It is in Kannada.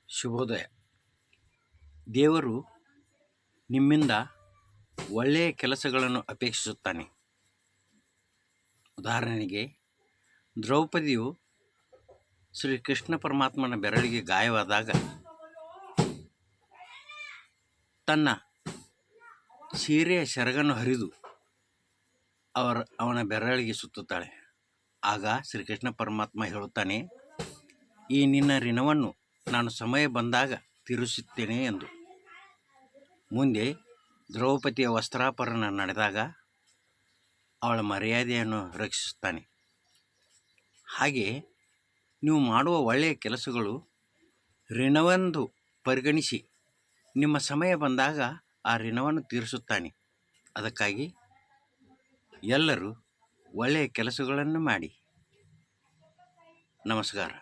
ಶುಭೋದಯ. ದೇವರು ನಿಮ್ಮಿಂದ ಒಳ್ಳೆಯ ಕೆಲಸಗಳನ್ನು ಅಪೇಕ್ಷಿಸುತ್ತಾನೆ. ಉದಾಹರಣೆಗೆ, ದ್ರೌಪದಿಯು ಶ್ರೀ ಕೃಷ್ಣ ಪರಮಾತ್ಮನ ಬೆರಳಿಗೆ ಗಾಯವಾದಾಗ ತನ್ನ ಸೀರೆಯ ಸೆರಗನ್ನು ಹರಿದು ಅವನ ಬೆರಳಿಗೆ ಸುತ್ತುತ್ತಾಳೆ. ಆಗ ಶ್ರೀಕೃಷ್ಣ ಪರಮಾತ್ಮ ಹೇಳುತ್ತಾನೆ, ಈ ನಿನ್ನ ಋಣವನ್ನು ನಾನು ಸಮಯ ಬಂದಾಗ ತೀರಿಸುತ್ತೇನೆ ಎಂದು. ಮುಂದೆ ದ್ರೌಪದಿಯ ವಸ್ತ್ರಾಪಹರಣ ನಡೆದಾಗ ಅವಳ ಮರ್ಯಾದೆಯನ್ನು ರಕ್ಷಿಸುತ್ತಾನೆ. ಹಾಗೆ ನೀವು ಮಾಡುವ ಒಳ್ಳೆಯ ಕೆಲಸಗಳು ಋಣವೆಂದು ಪರಿಗಣಿಸಿ ನಿಮ್ಮ ಸಮಯ ಬಂದಾಗ ಆ ಋಣವನ್ನು ತೀರಿಸುತ್ತಾನೆ. ಅದಕ್ಕಾಗಿ ಎಲ್ಲರೂ ಒಳ್ಳೆಯ ಕೆಲಸಗಳನ್ನು ಮಾಡಿ. ನಮಸ್ಕಾರ.